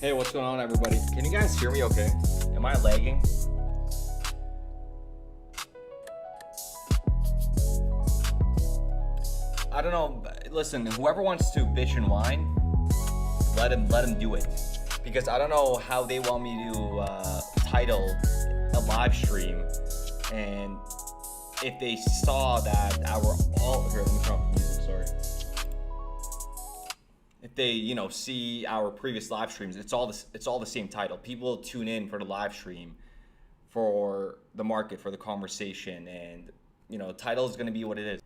Hey, what's going on, everybody? Can you guys hear me okay? Am I lagging? I don't know. Listen, whoever wants to bitch and whine, let him do it. Because I don't know how they want me to title a live stream, and if they saw that here, let me turn off the music, sorry. If they, see our previous live streams, it's all the same title. People tune in for the live stream, for the market, for the conversation, and title is going to be what it is.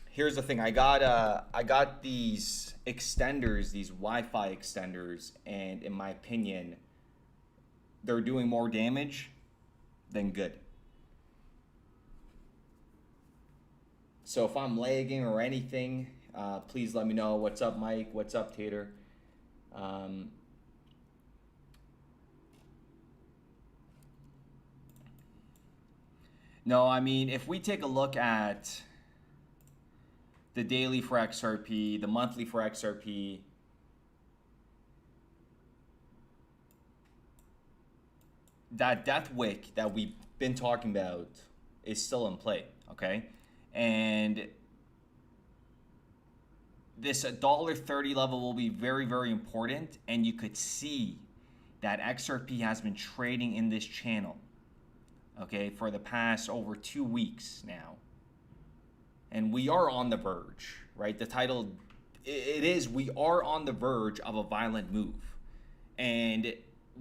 Here's the thing. I got these extenders, these Wi-Fi extenders, and in my opinion, they're doing more damage than good. So if I'm lagging or anything, please let me know. What's up, Mike? What's up, Tater? No, I mean, if we take a look at the daily for XRP, the monthly for XRP, that death wick that we've been talking about is still in play, okay? And this $1.30 level will be very, very important, and you could see that XRP has been trading in this channel, okay, for the past over 2 weeks now. And we are on the verge, right? The title, it is, we are on the verge of a violent move. And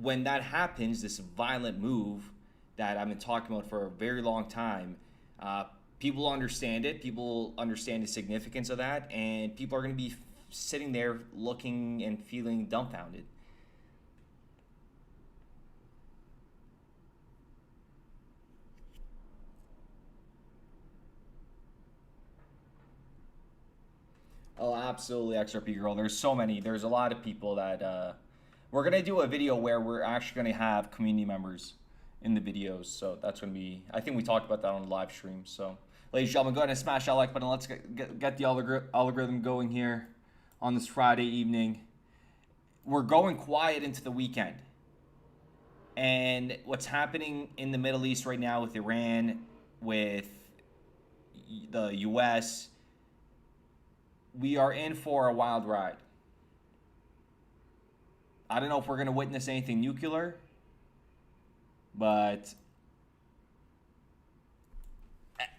when that happens, this violent move that I've been talking about for a very long time, people understand it. People understand the significance of that. And people are going to be sitting there looking and feeling dumbfounded. Oh, absolutely, XRP girl. There's a lot of people that we're going to do a video where we're actually going to have community members in the videos. So that's going to be, I think we talked about that on the live stream. So ladies and gentlemen, go ahead and smash that like button. Let's get the algorithm going here on this Friday evening. We're going quiet into the weekend. And what's happening in the Middle East right now with Iran, with the US, we are in for a wild ride. I don't know if we're going to witness anything nuclear, but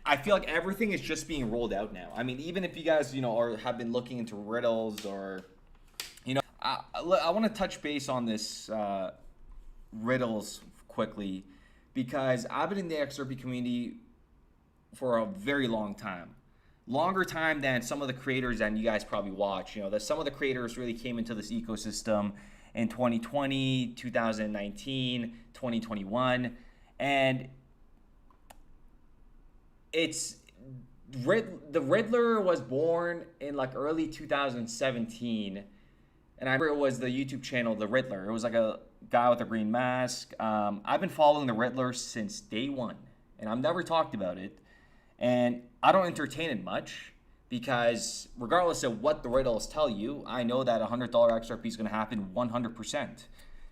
I feel like everything is just being rolled out now. I mean, even if you guys, have been looking into riddles or, I want to touch base on this riddles quickly, because I've been in the XRP community for a very long time. Longer time than some of the creators that you guys probably watch. That some of the creators really came into this ecosystem in 2020, 2019, 2021, and the Riddler was born in like early 2017, and I remember it was the YouTube channel The Riddler. It was like a guy with a green mask. I've been following the Riddler since day one, and I've never talked about it. And I don't entertain it much, because regardless of what the riddles tell you, I know that $100 XRP is going to happen 100%.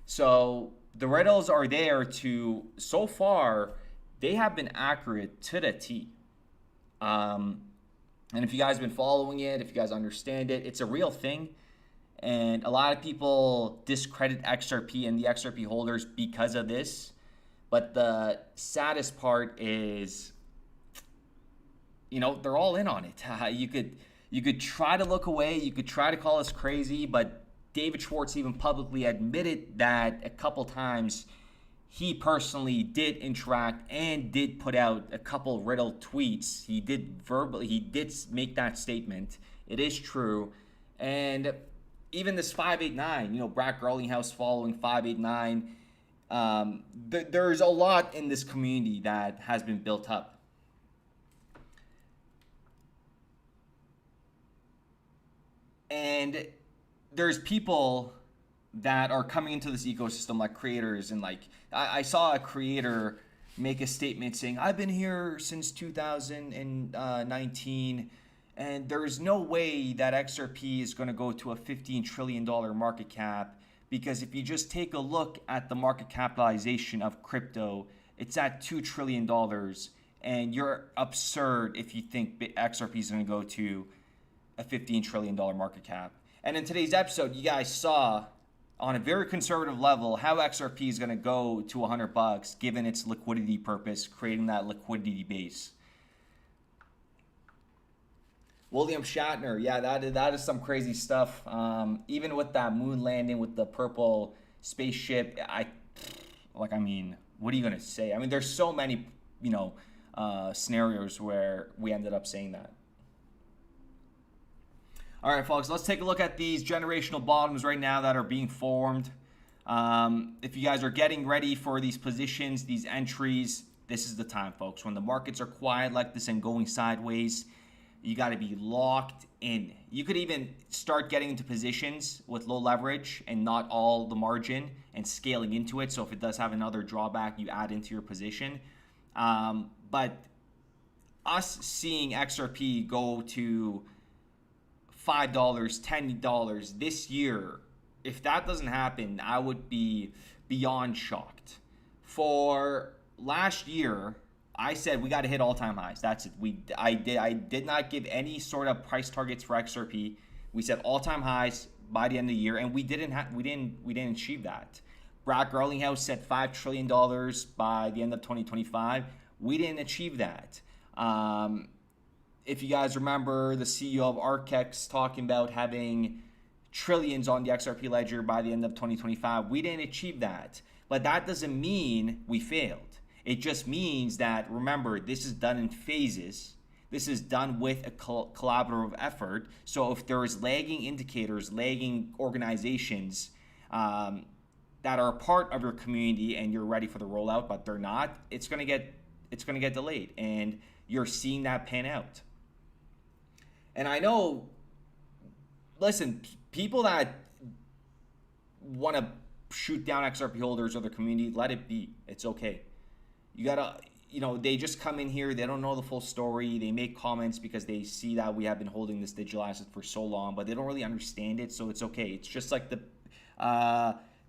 So the riddles are there to, so far, they have been accurate to the T. And if you guys have been following it, if you guys understand it, it's a real thing. And a lot of people discredit XRP and the XRP holders because of this. But the saddest part is, they're all in on it. You could try to look away. You could try to call us crazy, but David Schwartz even publicly admitted that a couple times he personally did interact and did put out a couple riddle tweets. He did make that statement. It is true. And even this 589, Brad Garlinghouse following 589, there's a lot in this community that has been built up. And there's people that are coming into this ecosystem, like creators, and like I saw a creator make a statement saying, I've been here since 2019 And there's no way that XRP is going to go to a $15 trillion market cap, because if you just take a look at the market capitalization of crypto, it's at $2 trillion. And you're absurd if you think XRP is going to go to a $15 trillion market cap. And in today's episode, you guys saw on a very conservative level how XRP is going to go to $100 given its liquidity purpose, creating that liquidity base. William Shatner, yeah, that is some crazy stuff. Even with that moon landing with the purple spaceship, what are you gonna say? I mean, there's so many, scenarios where we ended up saying that. All right, folks, let's take a look at these generational bottoms right now that are being formed. If you guys are getting ready for these positions, these entries, this is the time, folks. When the markets are quiet like this and going sideways, you got to be locked in. You could even start getting into positions with low leverage and not all the margin and scaling into it. So if it does have another drawback, you add into your position. But us seeing XRP go to $5, $10 this year, if that doesn't happen, I would be beyond shocked. For last year, I said we got to hit all-time highs. That's it. I did not give any sort of price targets for XRP. We said all-time highs by the end of the year, and we didn't achieve that. Brad Garlinghouse said $5 trillion by the end of 2025. We didn't achieve that. If you guys remember, the CEO of Archex talking about having trillions on the XRP ledger by the end of 2025, we didn't achieve that. But that doesn't mean we failed. It just means that, remember, this is done in phases. This is done with a collaborative effort. So if there is lagging indicators, lagging organizations that are a part of your community and you're ready for the rollout, but they're not, it's gonna get delayed, and you're seeing that pan out. And I know, listen, people that want to shoot down XRP holders or the community, let it be. It's okay. You gotta, they just come in here, they don't know the full story, they make comments because they see that we have been holding this digital asset for so long, but they don't really understand it, so it's okay. It's just like the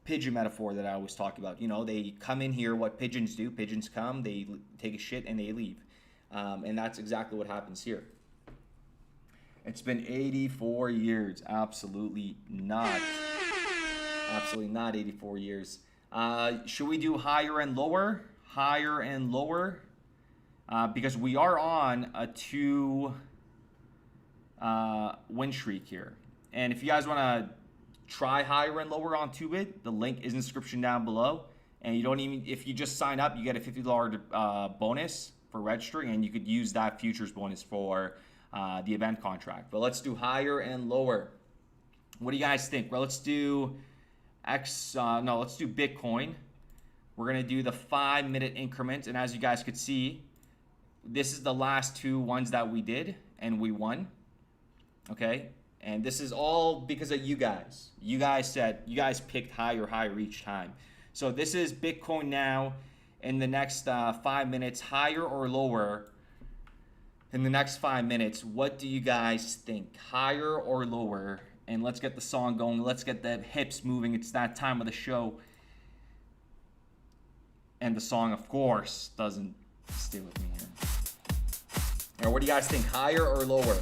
pigeon metaphor that I always talk about. They come in here, what pigeons do, pigeons come, they take a shit, and they leave. And that's exactly what happens here. It's been 84 years. Absolutely not. Absolutely not 84 years. Should we do higher and lower? Higher and lower? Because we are on a 2 win streak here. And if you guys want to try higher and lower on 2bit, the link is in the description down below. And if you just sign up, you get a $50 bonus for registering, and you could use that futures bonus for the event contract. But let's do higher and lower. What do you guys think? Well, let's do let's do Bitcoin. We're gonna do the 5-minute increment, and as you guys could see, this is the last 2 ones that we did, and we won. Okay, and this is all because of you guys. You guys picked higher each time. So this is Bitcoin now. In the next 5 minutes, higher or lower? In the next 5 minutes, what do you guys think? Higher or lower? And let's get the song going. Let's get the hips moving. It's that time of the show. And the song, of course, doesn't stay with me here. All right, what do you guys think? Higher or lower?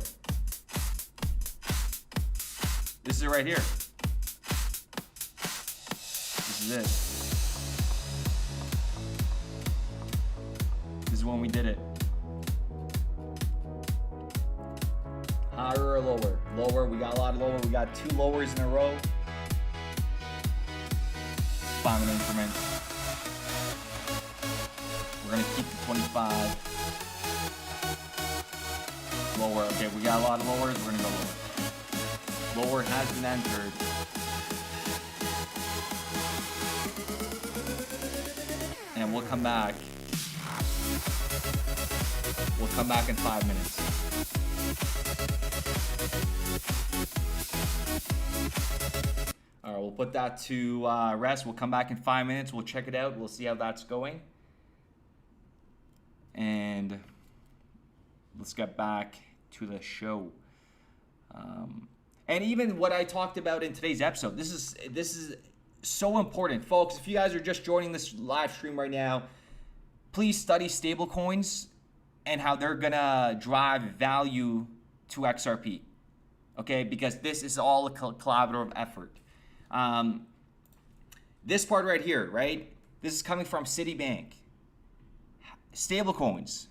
This is it right here. This is it. This is when we did it. Higher or lower? Lower. We got a lot of lower. We got 2 lowers in a row. 5-minute increment. We're gonna keep the 25. Lower. Okay, we got a lot of lowers. We're gonna go lower. Lower has been entered. And we'll come back. We'll come back in 5 minutes. All right, we'll put that to rest. We'll come back in 5 minutes. We'll check it out. We'll see how that's going. And let's get back to the show. And even what I talked about in today's episode, this is so important, folks. If you guys are just joining this live stream right now, please study stablecoins and how they're gonna drive value to XRP. Okay, because this is all a collaborative effort. This part right here, right? This is coming from Citibank. Stablecoins,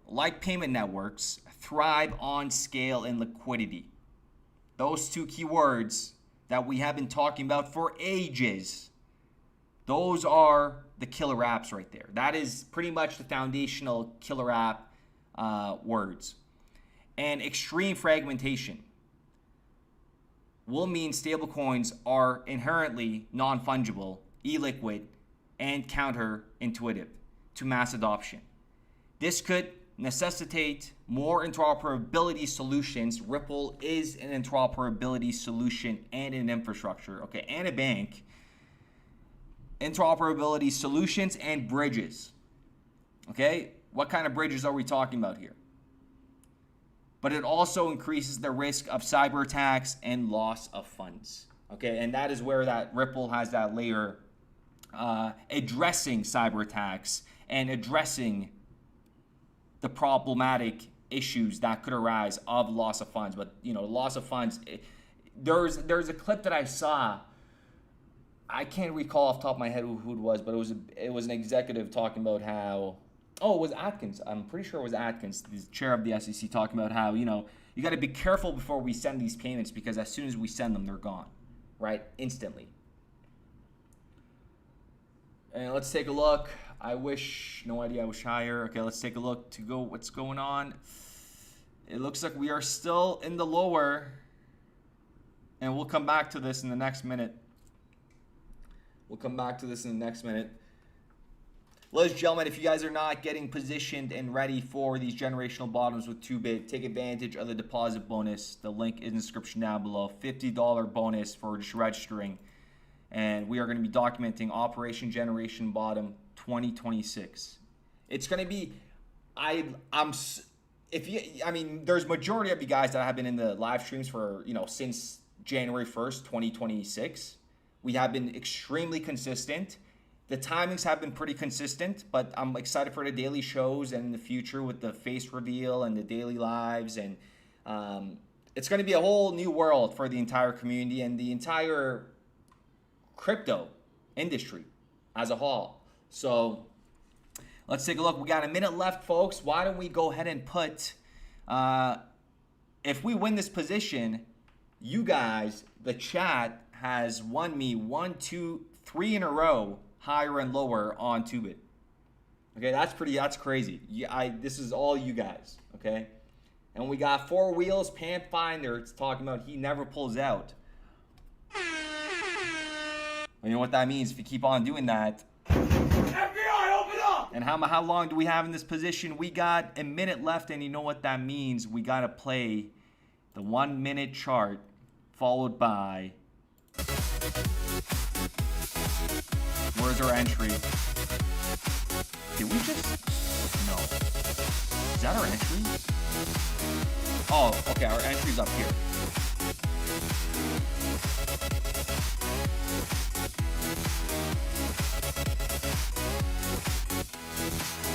like payment networks, thrive on scale and liquidity. Those two keywords that we have been talking about for ages, those are the killer apps right there. That is pretty much the foundational killer app words. And extreme fragmentation will mean stablecoins are inherently non-fungible, illiquid, and counterintuitive to mass adoption. This could necessitate more interoperability solutions. Ripple is an interoperability solution and an infrastructure, okay, and a bank. Interoperability solutions and bridges, okay? What kind of bridges are we talking about here? But it also increases the risk of cyber attacks and loss of funds, okay? And that is where that Ripple has that layer addressing cyber attacks and addressing the problematic issues that could arise of loss of funds. But you know, loss of funds, there's a clip that I saw. I can't recall off the top of my head who it was, but it was an executive talking about how, it was Atkins. I'm pretty sure it was Atkins, the chair of the SEC, talking about how, you got to be careful before we send these payments, because as soon as we send them, they're gone, right? Instantly. And let's take a look. I wish higher. Okay, let's take a look to go what's going on. It looks like we are still in the lower, and we'll come back to this in the next minute. Ladies and gentlemen, if you guys are not getting positioned and ready for these generational bottoms with 2Bit, take advantage of the deposit bonus. The link is in the description down below. $50 bonus for just registering. And we are going to be documenting Operation Generation Bottom 2026. It's going to be, there's majority of you guys that have been in the live streams for, since January 1st, 2026. We have been extremely consistent. The timings have been pretty consistent, but I'm excited for the daily shows and in the future with the face reveal and the daily lives. And it's going to be a whole new world for the entire community and the entire crypto industry as a whole. So let's take a look. We got a minute left, folks. Why don't we go ahead and put, if we win this position, you guys, the chat has won me 1, 2, 3 in a row, higher and lower on 2Bit. Okay, that's crazy. This is all you guys, okay? And we got 4 wheels, Pathfinder. It's talking about he never pulls out. You know what that means if you keep on doing that. FBI, open up! And how long do we have in this position? We got a minute left, and you know what that means. We got to play the 1 minute chart followed by, where's our entry? Did we just, no. Is that our entry? Oh, okay, our entry's up here.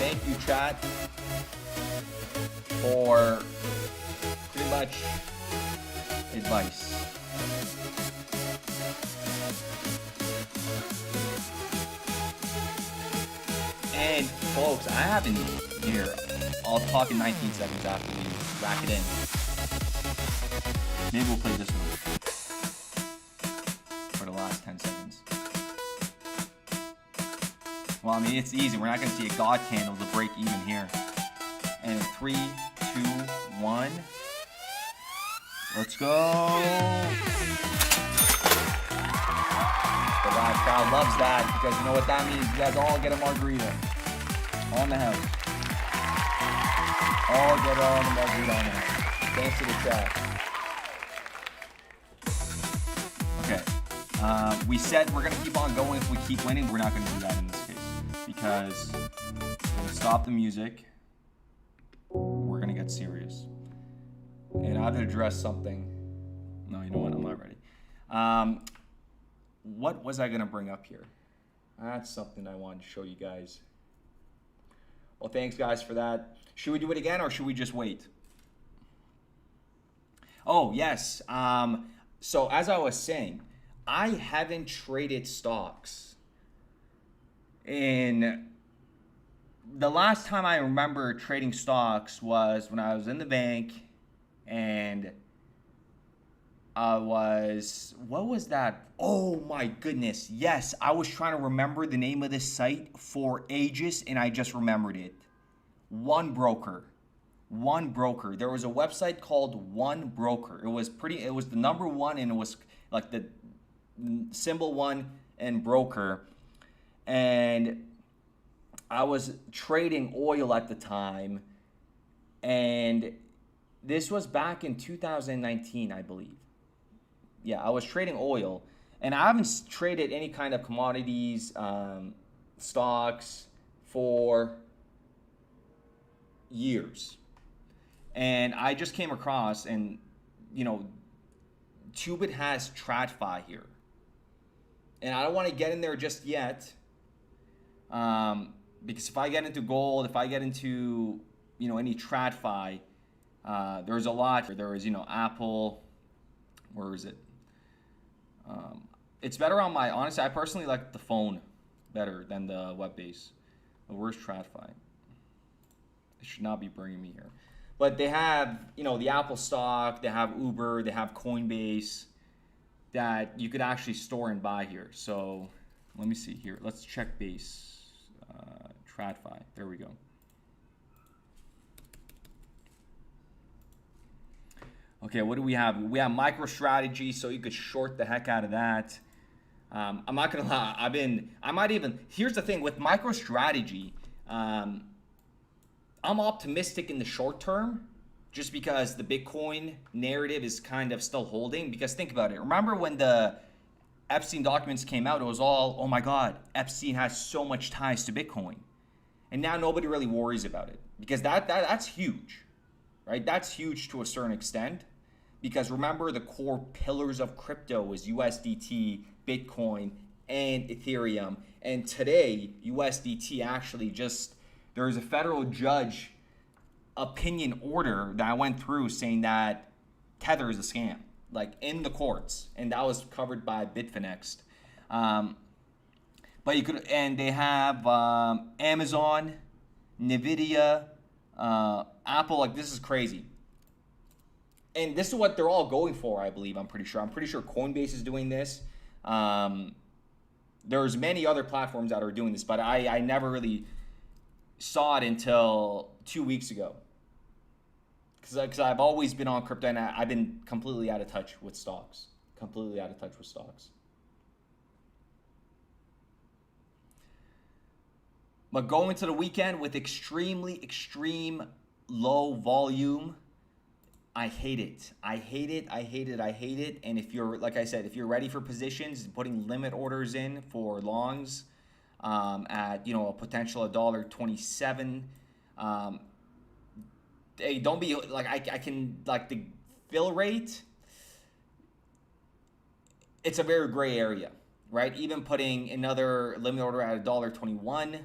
Thank you, chat, for pretty much advice. And folks, I haven't here. I'll talk in 19 seconds after we rack it in. Maybe we'll play this one for the last 10 seconds. Well, I mean, it's easy. We're not going to see a God candle to break even here. And in 3, 2, 1. Let's go. The live crowd loves that, because you know what that means. You guys all get a margarita on the house. All get on the margarita on the house. Thanks to the chat. Okay. We said we're going to keep on going if we keep winning. We're not going to do that in this case, because we're going to stop the music. We're going to get serious. And I have to address something. No, you know what? I'm not ready. What was I going to bring up here? That's something I wanted to show you guys. Well, thanks, guys, for that. Should we do it again or should we just wait? Oh, yes. So as I was saying, I haven't traded stocks. In the last time I remember trading stocks was when I was in the bank and what was that? Oh my goodness. Yes, I was trying to remember the name of this site for ages and I just remembered it. One Broker. There was a website called One Broker. It was the number one and it was like the symbol one and broker. And I was trading oil at the time. And this was back in 2019, I believe. Yeah, I was trading oil, and I haven't traded any kind of commodities, stocks for years. And I just came across, and Tubit has TradFi here, and I don't want to get in there just yet, because if I get into gold, if I get into any TradFi, there's a lot. There is Apple. Where is it? It's better on my, honestly, I personally like the phone better than the web base. But where's TradFi? It should not be bringing me here. But they have, the Apple stock, they have Uber, they have Coinbase that you could actually store and buy here. So let me see here. Let's check base. TradFi. There we go. Okay, what do we have? We have MicroStrategy, so you could short the heck out of that. I'm not gonna lie. Here's the thing with MicroStrategy. I'm optimistic in the short term, just because the Bitcoin narrative is kind of still holding. Because think about it. Remember when the Epstein documents came out? It was all, oh my God, Epstein has so much ties to Bitcoin, and now nobody really worries about it because that's huge, right? That's huge to a certain extent. Because remember, the core pillars of crypto was USDT, Bitcoin, and Ethereum. And today, USDT actually there was a federal judge opinion order that I went through saying that Tether is a scam, like in the courts. And that was covered by Bitfinex. But they have Amazon, Nvidia, Apple. Like, this is crazy. And this is what they're all going for, I believe. I'm pretty sure Coinbase is doing this. There's many other platforms that are doing this, but I never really saw it until 2 weeks ago. Because I've always been on crypto, and I've been completely out of touch with stocks. But going into the weekend with extreme low volume, I hate it. And if you're, like I said, if you're ready for positions, putting limit orders in for longs at a potential $1.27. Hey, don't be like I can like the fill rate. It's a very gray area, right? Even putting another limit order at $1.21.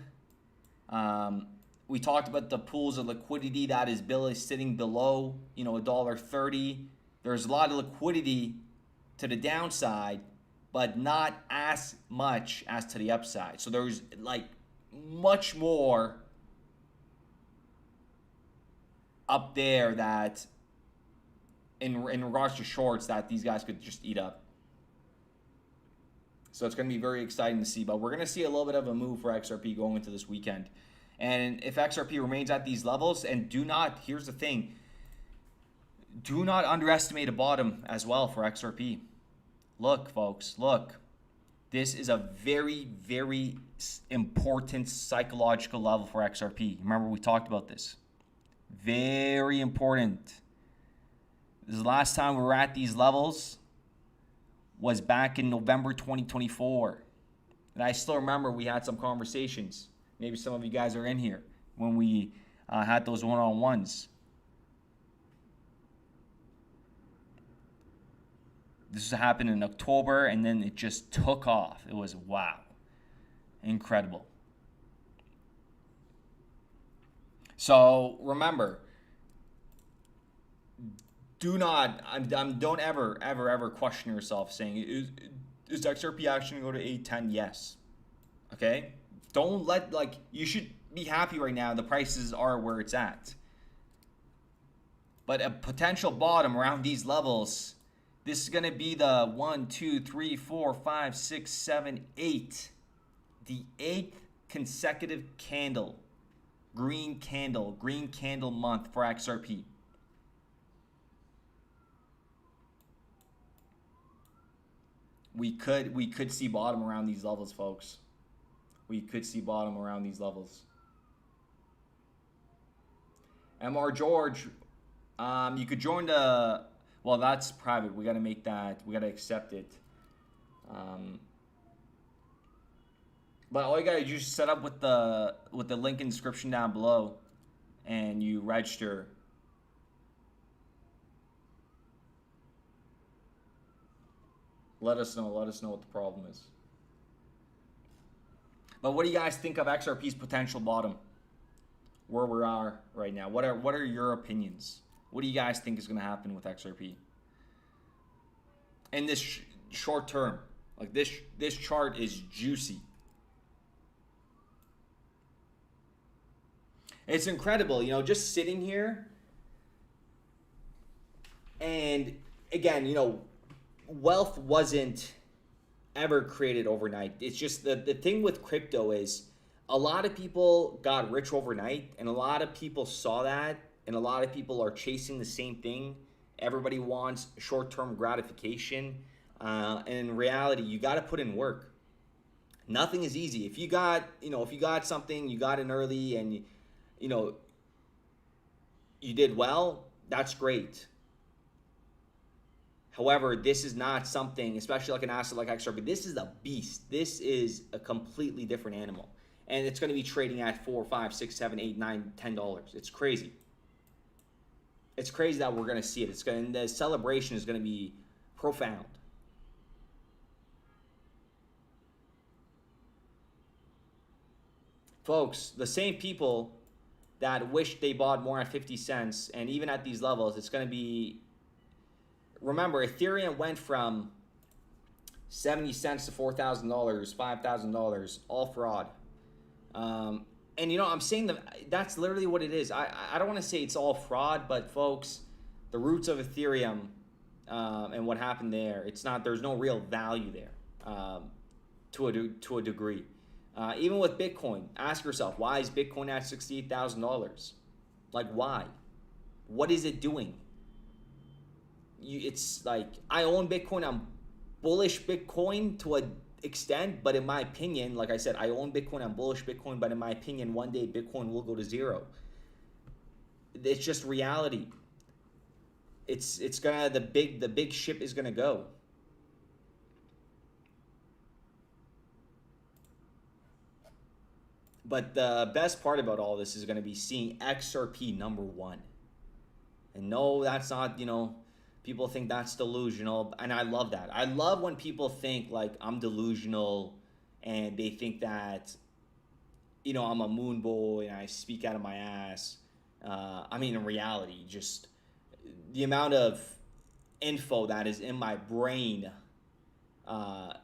We talked about the pools of liquidity that is sitting below, $1.30. There's a lot of liquidity to the downside, but not as much as to the upside. So there's like much more up there that in regards to shorts that these guys could just eat up. So it's going to be very exciting to see, but we're going to see a little bit of a move for XRP going into this weekend. And if XRP remains at these levels, and here's the thing, do not underestimate a bottom as well for XRP. Look, folks, this is a very, very important psychological level for XRP. Remember, we talked about this. Very important. This is the last time we were at these levels was back in November 2024. And I still remember we had some conversations. Maybe some of you guys are in here when we had those one-on-ones. This happened in October, and then it just took off. It was wow. Incredible. So remember, don't ever question yourself saying, is XRP actually going to go to 810? Yes. Okay? Don't let, you should be happy right now. The prices are where it's at. But a potential bottom around these levels, this is going to be the 1, 2, 3, 4, 5, 6, 7, 8. The 8th consecutive candle. Green candle month for XRP. We could see bottom around these levels, folks. We could see bottom around these levels. MR George, you could join the, well, that's private. We got to make that, we got to accept it. But all you got to do is set up with the link in the description down below, and you register. Let us know what the problem is. But what do you guys think of XRP's potential bottom? Where we are right now? What are your opinions? What do you guys think is going to happen with XRP? In this short term, like this chart is juicy. It's incredible, you know, just sitting here. And again, you know, wealth wasn't ever created overnight. It's just the thing with crypto is a lot of people got rich overnight, and a lot of people saw that, and a lot of people are chasing the same thing. Everybody wants short-term gratification. And in reality, you got to put in work. Nothing is easy. If you got something, you got in early, and you know, you did well, that's great. However, this is not something, especially like an asset like XRP, this is a beast. This is a completely different animal. And it's going to be trading at $4, $5, $6, $7, $8, $9, $10. It's crazy. It's crazy that we're going to see it. The celebration is going to be profound. Folks, the same people that wish they bought more at 50 cents, and even at these levels, it's going to be, remember, Ethereum went from 70 cents to $4,000, $5,000, all fraud. And you know, I'm saying that's literally what it is. I don't want to say it's all fraud, but folks, the roots of Ethereum and what happened there, there's no real value there to a degree. Even with Bitcoin, ask yourself, why is Bitcoin at $68,000? Like, why? What is it doing? It's like, I own Bitcoin. I'm bullish Bitcoin to an extent, but in my opinion, like I said, I own Bitcoin. I'm bullish Bitcoin, but in my opinion, one day Bitcoin will go to zero. It's just reality. It's gonna, the big ship is gonna go. But the best part about all this is going to be seeing XRP #1. And no, that's not, you know, people think that's delusional. And I love that. I love when people think like I'm delusional and they think that, you know, I'm a moon boy and I speak out of my ass. I mean, in reality, just the amount of info that is in my brain,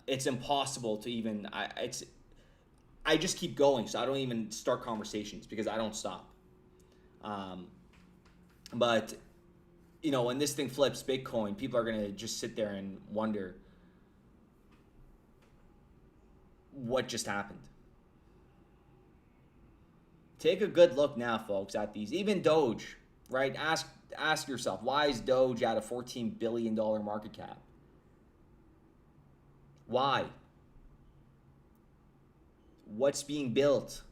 it's impossible to even, I just keep going, so I don't even start conversations because I don't stop. But, you know, when this thing flips Bitcoin, people are going to just sit there and wonder what just happened. Take a good look now, folks, at these. Even Doge, right? Ask yourself, why is Doge at a $14 billion market cap? Why? What's being built?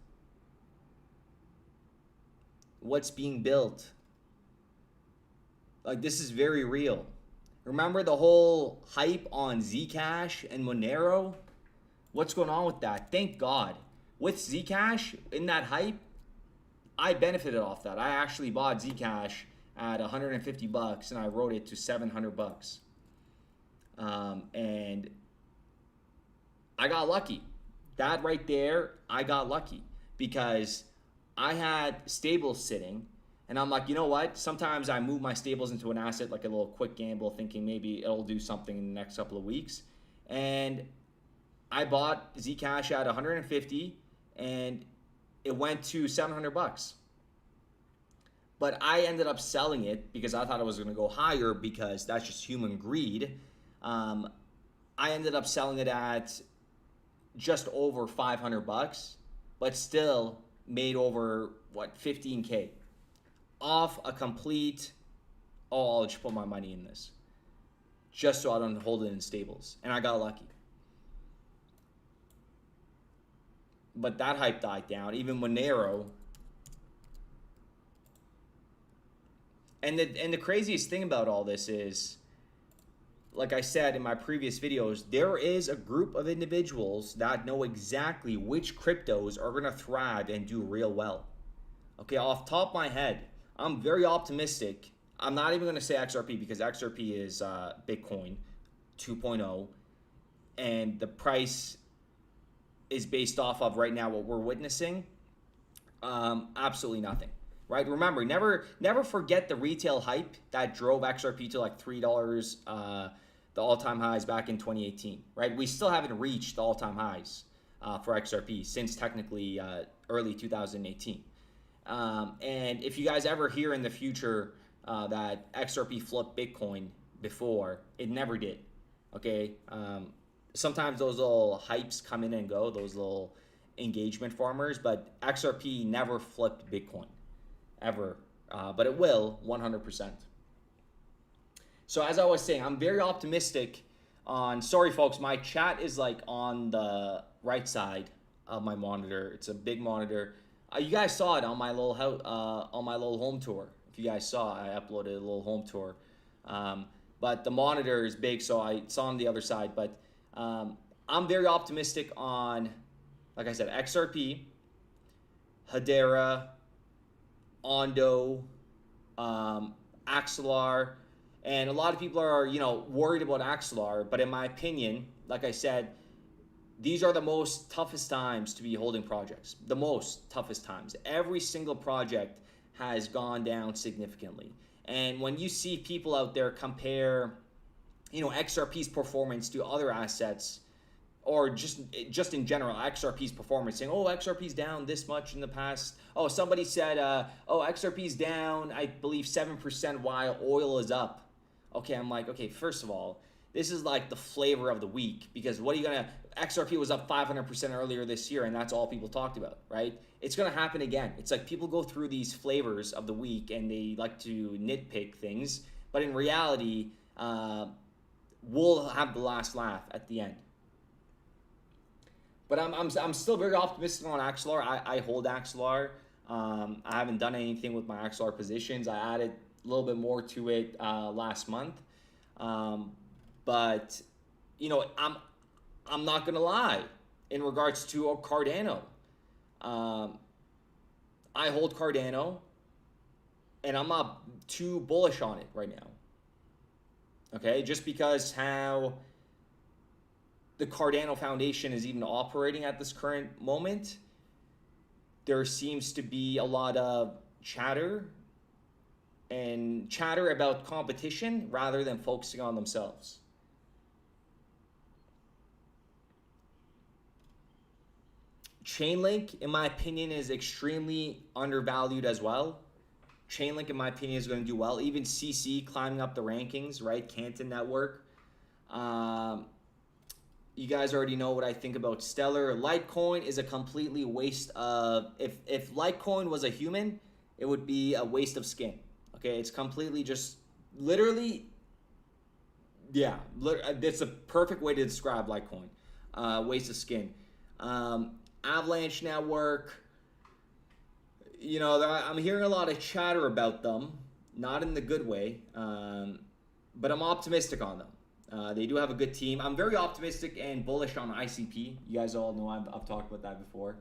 What's being built? Like, this is very real. Remember the whole hype on Zcash and Monero? What's going on with that? Thank God. With Zcash, in that hype, I benefited off that. I actually bought Zcash at $150 and I rode it to $700. And I got lucky. That right there, I got lucky because I had stables sitting, and I'm like, you know what? Sometimes I move my stables into an asset like a little quick gamble, thinking maybe it'll do something in the next couple of weeks. And I bought Zcash at 150, and it went to 700 bucks. But I ended up selling it because I thought it was going to go higher because that's just human greed. I ended up selling it at just over 500 bucks, but still made over 15K off a complete, oh, I'll just put my money in this just so I don't hold it in stables. And I got lucky. But that hype died down. Even Monero. And the craziest thing about all this is, like I said in my previous videos, there is a group of individuals that know exactly which cryptos are going to thrive and do real well. Okay, off the top of my head, I'm very optimistic. I'm not even going to say XRP because XRP is Bitcoin 2.0, and the price is based off of right now what we're witnessing. Absolutely nothing. Right? Remember, never forget the retail hype that drove XRP to like $3, the all-time highs back in 2018. Right? We still haven't reached the all-time highs for XRP since technically early 2018. And if you guys ever hear in the future that XRP flipped Bitcoin before, it never did. Okay? Sometimes those little hypes come in and go, those little engagement farmers, but XRP never flipped Bitcoin. Ever, but it will 100%. So as I was saying, I'm very optimistic on, sorry folks, my chat is like on the right side of my monitor. It's a big monitor. You guys saw it on my little home tour. If you guys saw, I uploaded a little home tour. But the monitor is big, so it's on the other side. But I'm very optimistic on, like I said, XRP, Hedera, Ondo, Axelar, and a lot of people are, worried about Axelar, but in my opinion, like I said, these are the most toughest times to be holding projects. The most toughest times. Every single project has gone down significantly. And when you see people out there compare, XRP's performance to other assets, or just in general, XRP's performance, saying, oh, XRP's down this much in the past. Oh, somebody said, XRP's down, I believe, 7% while oil is up. Okay, I'm like, okay, first of all, this is like the flavor of the week, because XRP was up 500% earlier this year, and that's all people talked about, right? It's going to happen again. It's like people go through these flavors of the week, and they like to nitpick things, but in reality, we'll have the last laugh at the end. But I'm still very optimistic on Axelar. I hold Axelar. I haven't done anything with my Axelar positions. I added a little bit more to it last month. But I'm not gonna lie in regards to Cardano. I hold Cardano, and I'm not too bullish on it right now. Okay, just because how the Cardano Foundation is even operating at this current moment, there seems to be a lot of chatter about competition rather than focusing on themselves. Chainlink, in my opinion, is extremely undervalued as well. Chainlink, in my opinion, is going to do well. Even CC climbing up the rankings, right? Canton Network. You guys already know what I think about Stellar. Litecoin is a completely waste of... If Litecoin was a human, it would be a waste of skin. Okay, it's completely just... Literally... Yeah, it's a perfect way to describe Litecoin. Waste of skin. Avalanche Network... I'm hearing a lot of chatter about them. Not in the good way. But I'm optimistic on them. They do have a good team. I'm very optimistic and bullish on ICP. You guys all know I've talked about that before.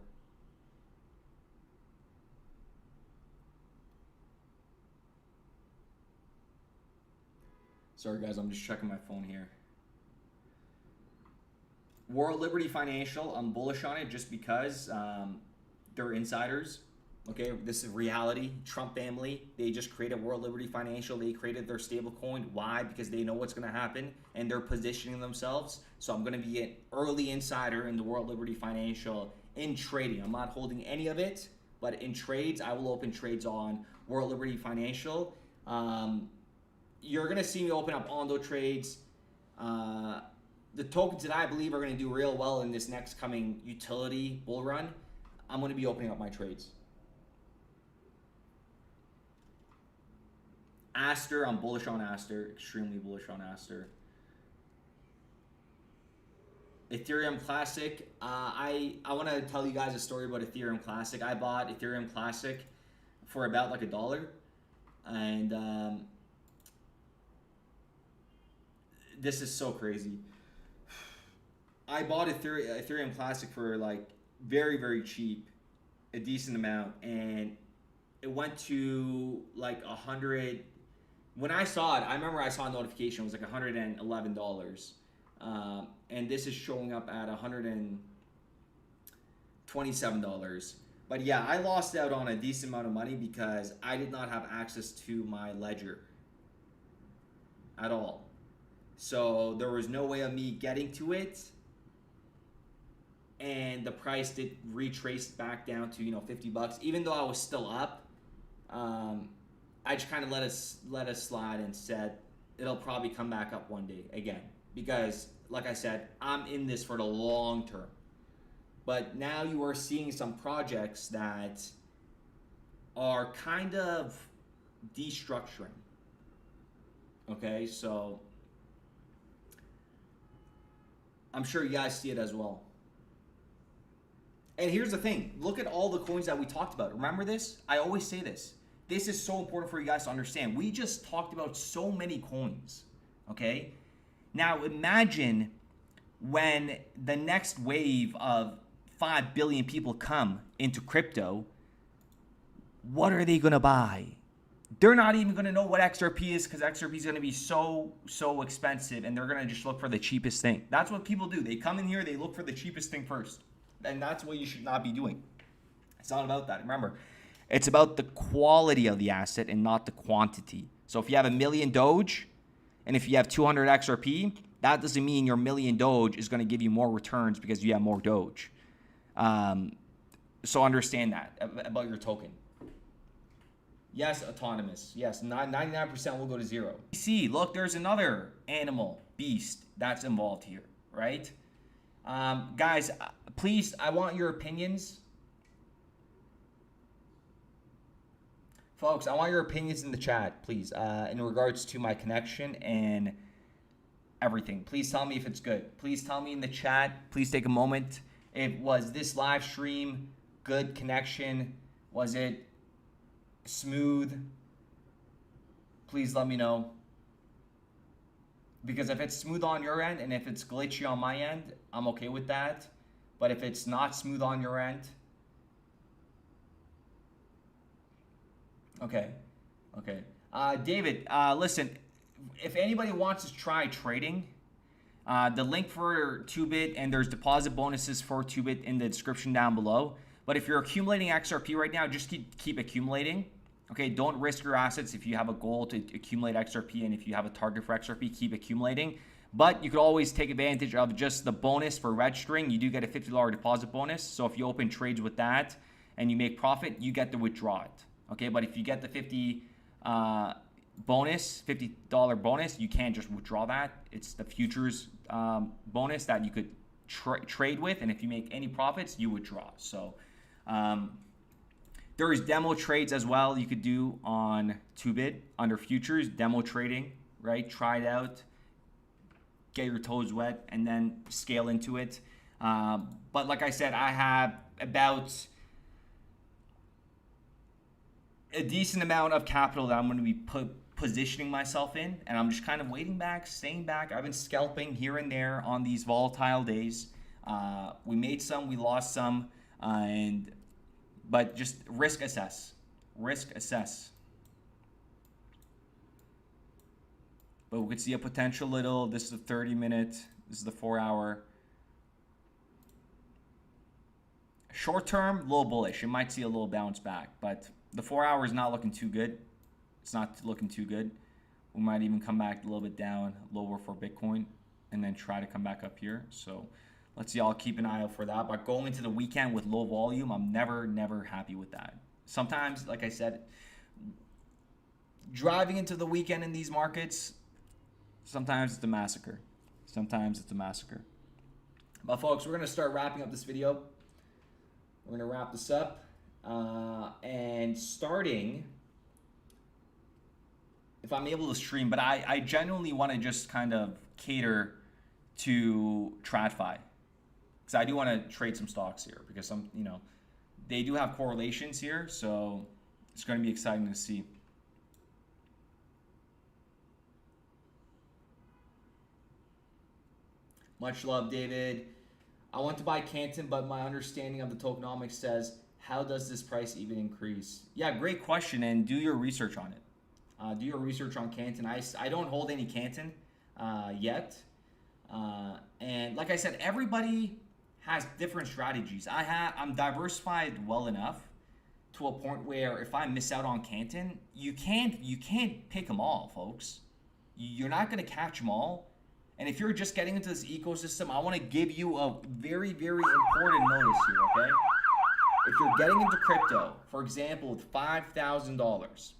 Sorry guys, I'm just checking my phone here. World Liberty Financial, I'm bullish on it just because they're insiders. Okay, this is reality. Trump family, they just created World Liberty Financial. They created their stablecoin. Why? Because they know what's going to happen and they're positioning themselves. So I'm going to be an early insider in the World Liberty Financial in trading. I'm not holding any of it, but in trades, I will open trades on World Liberty Financial. You're going to see me open up Ondo trades. The tokens that I believe are going to do real well in this next coming utility bull run, I'm going to be opening up my trades. Aster, I'm bullish on Aster, extremely bullish on Aster. Ethereum Classic, I want to tell you guys a story about Ethereum Classic. I bought Ethereum Classic for about like $1, and this is so crazy. I bought Ethereum Classic for like very, very cheap, a decent amount, and it went to like 100. When I saw it, I remember I saw a notification. It was like $111, and this is showing up at $127. But yeah, I lost out on a decent amount of money because I did not have access to my ledger at all. So there was no way of me getting to it, and the price did retrace back down to $50. Even though I was still up, I just kind of let us slide and said it'll probably come back up one day again, because like I said, I'm in this for the long term. But now you are seeing some projects that are kind of destructuring. Okay, so I'm sure you guys see it as well. And here's the thing, look at all the coins that we talked about. Remember this? I always say this. This is so important for you guys to understand. We just talked about so many coins, okay? Now imagine when the next wave of 5 billion people come into crypto, what are they gonna buy? They're not even gonna know what XRP is, because XRP is gonna be so expensive, and they're gonna just look for the cheapest thing. That's what people do. They come in here, they look for the cheapest thing first. And that's what you should not be doing. It's not about that. Remember, it's about the quality of the asset and not the quantity. So if you have 1 million Doge, and if you have 200 XRP, that doesn't mean your 1 million Doge is going to give you more returns because you have more Doge. So understand that about your token. Yes, autonomous. Yes, 99% will go to zero. See, look, there's another animal, beast, that's involved here, right? Guys, please, I want your opinions. Folks, I want your opinions in the chat, please, in regards to my connection and everything. Please tell me if it's good. Please tell me in the chat. Please take a moment. Was this live stream good connection? Was it smooth? Please let me know. Because if it's smooth on your end and if it's glitchy on my end, I'm okay with that. But if it's not smooth on your end, okay. David, listen, if anybody wants to try trading, the link for 2bit and there's deposit bonuses for 2bit in the description down below. But if you're accumulating XRP right now, just keep accumulating. Okay, don't risk your assets if you have a goal to accumulate XRP, and if you have a target for XRP, keep accumulating. But you could always take advantage of just the bonus for registering. You do get a $50 deposit bonus. So if you open trades with that and you make profit, you get to withdraw it. Okay, but if you get the $50 bonus, you can't just withdraw that. It's the futures bonus that you could trade with, and if you make any profits, you withdraw. So there is demo trades as well you could do on 2bit under futures, demo trading, right? Try it out, get your toes wet, and then scale into it. But like I said, I have about a decent amount of capital that I'm going to be positioning myself in, and I'm just kind of waiting back, staying back. I've been scalping here and there on these volatile days. We made some, we lost some, but just risk assess. But we could see a potential little, this is a 30-minute, this is the 4-hour. Short term, a little bullish. It might see a little bounce back, but the 4 hour is not looking too good. It's not looking too good. We might even come back a little bit down lower for Bitcoin and then try to come back up here. So let's see. I'll keep an eye out for that. But going into the weekend with low volume, I'm never happy with that. Sometimes, like I said, driving into the weekend in these markets, sometimes it's a massacre. Sometimes it's a massacre. But folks, we're going to start wrapping up this video. We're going to wrap this up. And starting, if I'm able to stream, but I genuinely want to just kind of cater to TradFi. Because I do want to trade some stocks here because some, they do have correlations here. So it's going to be exciting to see. Much love, David. I want to buy Canton, but my understanding of the tokenomics says, how does this price even increase? Yeah, great question, and do your research on it. Do your research on Canton. I don't hold any Canton yet. And like I said, everybody has different strategies. I'm diversified well enough to a point where if I miss out on Canton, you can't pick them all, folks. You're not going to catch them all. And if you're just getting into this ecosystem, I want to give you a very important notice here, okay? If you're getting into crypto, for example, with $5,000,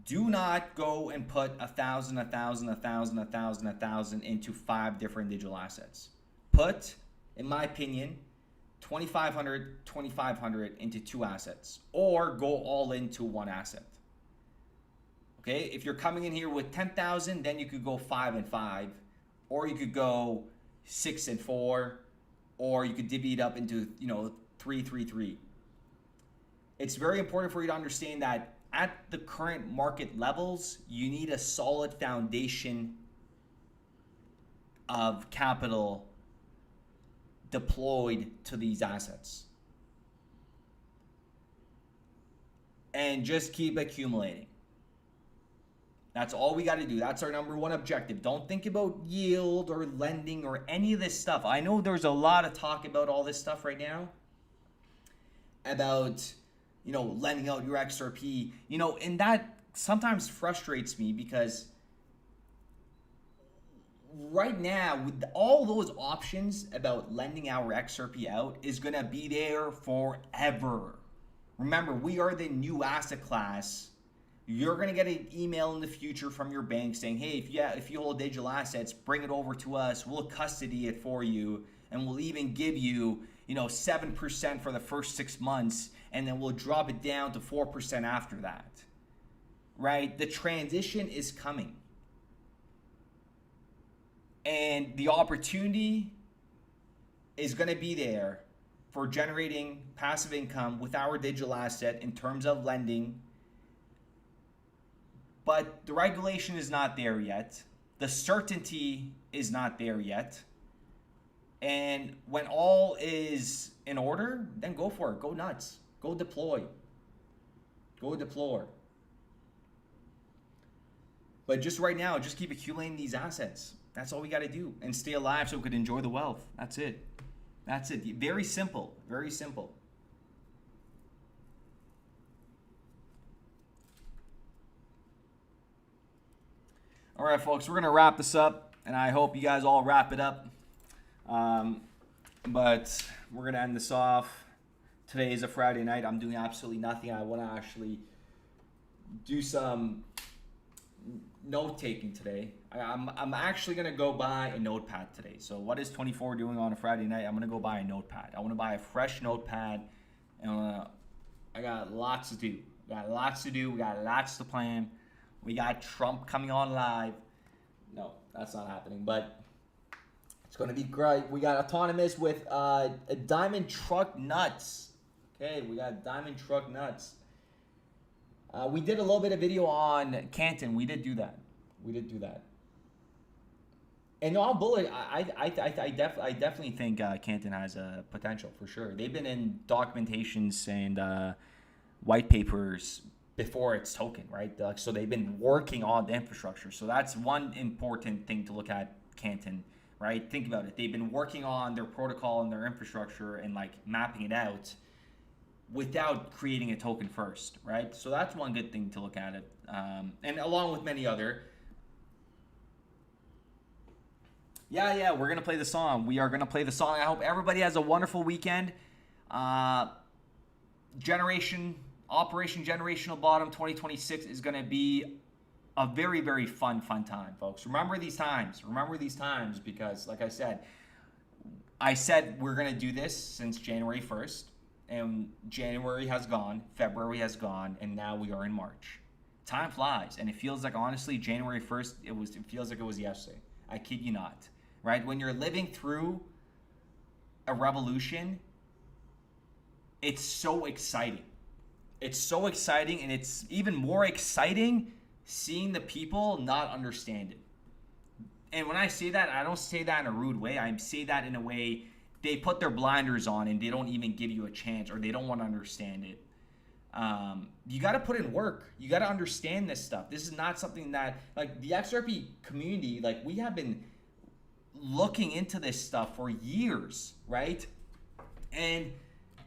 do not go and put 1,000 into 5 different digital assets. Put, in my opinion, 2,500 into 2 assets, or go all into 1 asset. Okay, if you're coming in here with 10,000, then you could go 5 and 5, or you could go 6 and 4, or you could divvy it up into 3, 3, 3. It's very important for you to understand that at the current market levels, you need a solid foundation of capital deployed to these assets, and just keep accumulating. That's all we got to do. That's our number one objective. Don't think about yield or lending or any of this stuff. I know there's a lot of talk about all this stuff right now. About, lending out your XRP. And that sometimes frustrates me because right now, with all those options about lending our XRP out is going to be there forever. Remember, we are the new asset class. You're going to get an email in the future from your bank saying, hey, if you hold digital assets, bring it over to us. We'll custody it for you. And we'll even give you, 7% for the first 6 months. And then we'll drop it down to 4% after that. Right? The transition is coming. And the opportunity is going to be there for generating passive income with our digital asset in terms of lending. But the regulation is not there yet. The certainty is not there yet. And when all is in order, then go for it. Go nuts. Go deploy. Go deploy. But just right now, just keep accumulating these assets. That's all we got to do. And stay alive so we could enjoy the wealth. That's it. That's it. Very simple. Very simple. All right, folks, we're going to wrap this up, and I hope you guys all wrap it up. But we're going to end this off. Today is a Friday night. I'm doing absolutely nothing. I want to actually do some note-taking today. I'm actually going to go buy a notepad today. So what is 24 doing on a Friday night? I'm going to go buy a notepad. I want to buy a fresh notepad, and I got lots to do. We got lots to plan. We got Trump coming on live. No, that's not happening, but it's going to be great. We got autonomous with a diamond truck nuts. Okay, we got diamond truck nuts. We did a little bit of video on Canton. We did do that. And no, I'm bullish. I definitely think Canton has a potential for sure. They've been in documentations and white papers before its token, right? So they've been working on the infrastructure. So that's one important thing to look at Canton. right? Think about it. They've been working on their protocol and their infrastructure and like mapping it out without creating a token first, right? So that's one good thing to look at it. And along with many other. Yeah, we're going to play the song. We are going to play the song. I hope everybody has a wonderful weekend. Operation Generational Bottom 2026 is going to be a very, very fun time, folks. Remember these times. Remember these times because, like I said we're going to do this since January 1st. And January has gone, February has gone, and now we are in March. Time flies, and it feels like, honestly, January 1st, it feels like it was yesterday. I kid you not. Right? When you're living through a revolution, it's so exciting. It's so exciting, and it's even more exciting seeing the people not understand it. And when I say that, I don't say that in a rude way. I say that in a way they put their blinders on and they don't even give you a chance, or they don't want to understand it. You got to put in work. You got to understand this stuff. This is not something that, like, the XRP community, like, we have been looking into this stuff for years, right? And,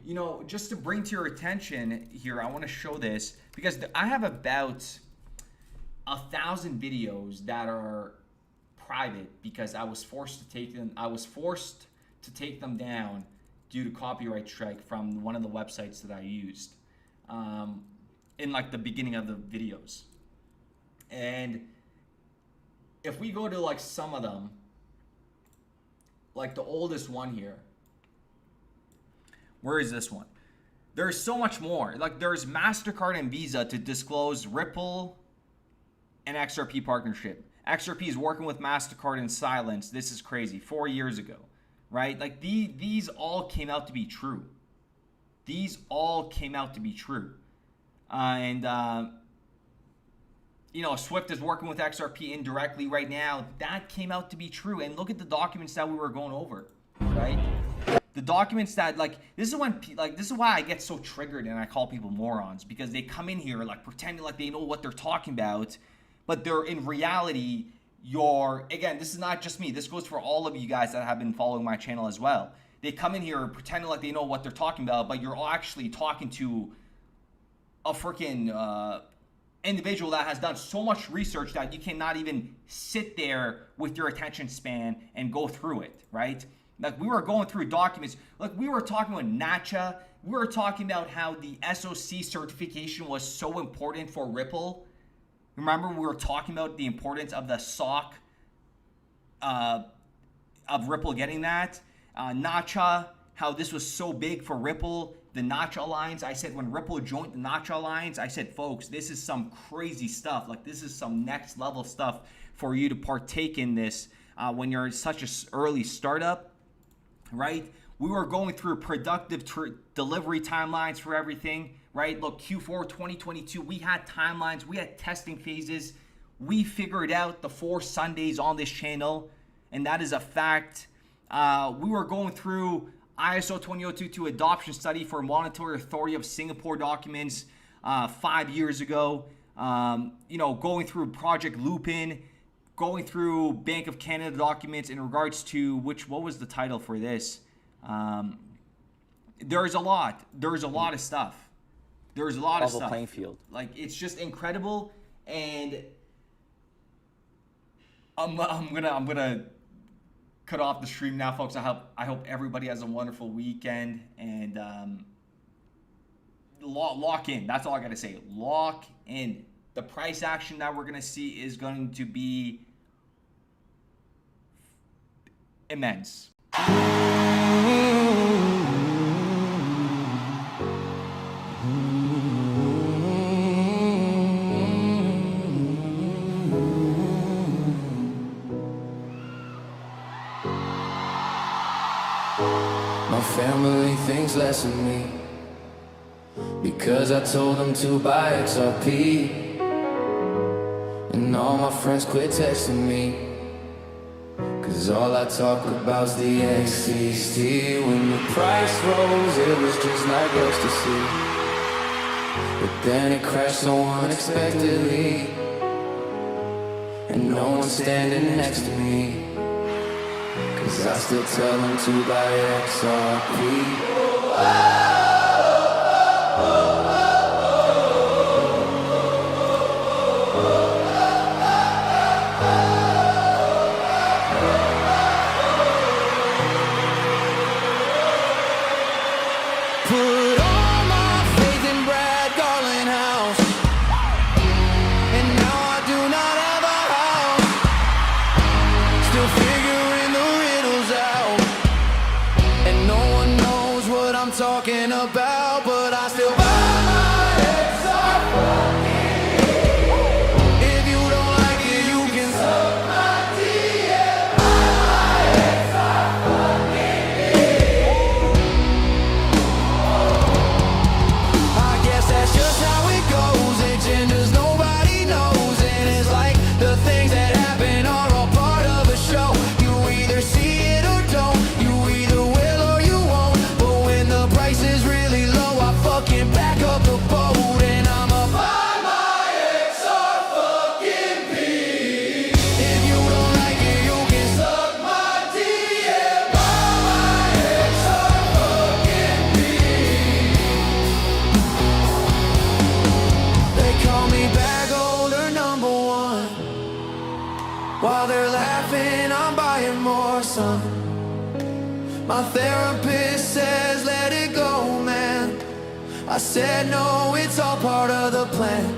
you know, just to bring to your attention here, I want to show this because I have about 1,000 videos that are private because I was forced to take them. I was forced to take them down due to copyright strike from one of the websites that I used in like the beginning of the videos. And if we go to like some of them, like the oldest one here. Where is this one? There's so much more. Like there's MasterCard and Visa to disclose Ripple and XRP partnership. XRP is working with MasterCard in silence. This is crazy. 4 years ago, right? Like these all came out to be true. These all came out to be true. You know, Swift is working with XRP indirectly right now. That came out to be true. And look at the documents that we were going over, right? The documents that, like, this is why I get so triggered and I call people morons, because they come in here like pretending like they know what they're talking about, but they're in reality, again, this is not just me. This goes for all of you guys that have been following my channel as well. They come in here pretending like they know what they're talking about, but you're actually talking to a freaking individual that has done so much research that you cannot even sit there with your attention span and go through it, right? Like we were going through documents, like we were talking about NACHA, we were talking about how the SOC certification was so important for Ripple. Remember we were talking about the importance of the SOC of Ripple getting that. NACHA, how this was so big for Ripple. The NACHA Alliance, I said when Ripple joined the NACHA Alliance, I said, folks, this is some crazy stuff. Like this is some next level stuff for you to partake in this when you're such an early startup, right? We were going through productive delivery timelines for everything, right? Look, Q4 2022, we had timelines, we had testing phases. We figured out the 4 Sundays on this channel, and that is a fact. We were going through ISO 20022 adoption study for Monetary Authority of Singapore documents 5 years ago. You know, going through Project Lupin, going through Bank of Canada documents in regards to what was the title for this? There's a lot of stuff. There's a lot of stuff. Level playing field. Like it's just incredible, and I'm gonna cut off the stream now, folks. I hope everybody has a wonderful weekend, and lock in. That's all I gotta say. Lock in. The price action that we're gonna see is going to be immense. My family thinks less of me because I told them to buy XRP, and all my friends quit texting me cause all I talk about's the XCST. When the price rose, it was just like ecstasy, but then it crashed so unexpectedly, and no one standing next to me. Cause I still tell them to buy XRP. Put all my faith in Brad Garland house, and now I do not have a house. Still figuring the riddles out, and no one knows what I'm talking about, but I still buy my XRP. If you don't like it, you can suck my DM. Buy my XRP. I guess that's just how it goes. Agendas nobody knows, and it's like the things that happen are all part of a show. You either see it or don't. You either will or you won't. But when the price is really low, I fucking back up the boat, and I'ma buy my XR fucking P. If you don't like it, you can suck my DM. Buy my XR fucking P. They call me bag holder number one. While they're laughing, I'm buying more, son. My therapist says let it go, man. I said no, it's all part of the plan.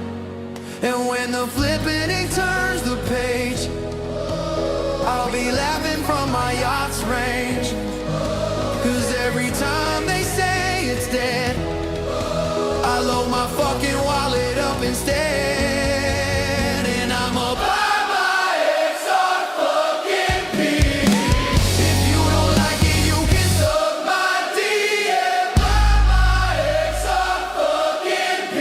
And when the flipping turns the page, I'll be laughing from my yacht's range. Cause every time they say it's dead, I load my fucking wallet up instead, and I'ma buy my XR fucking P. If you don't like it, you can suck my DM. Buy my XR fucking P.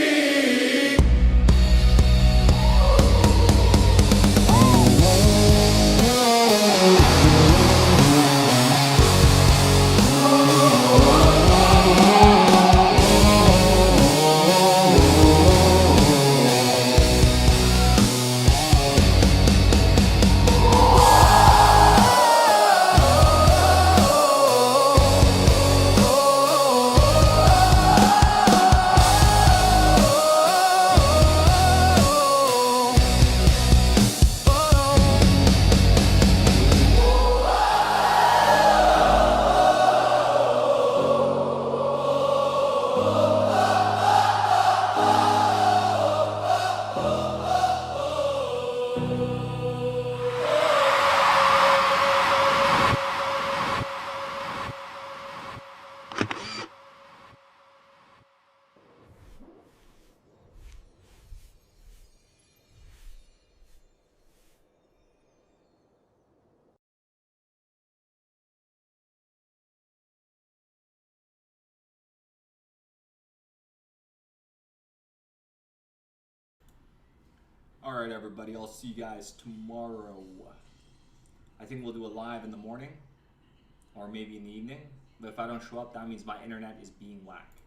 All right, everybody. I'll see you guys tomorrow. I think we'll do a live in the morning or maybe in the evening. But if I don't show up, that means my internet is being whacked.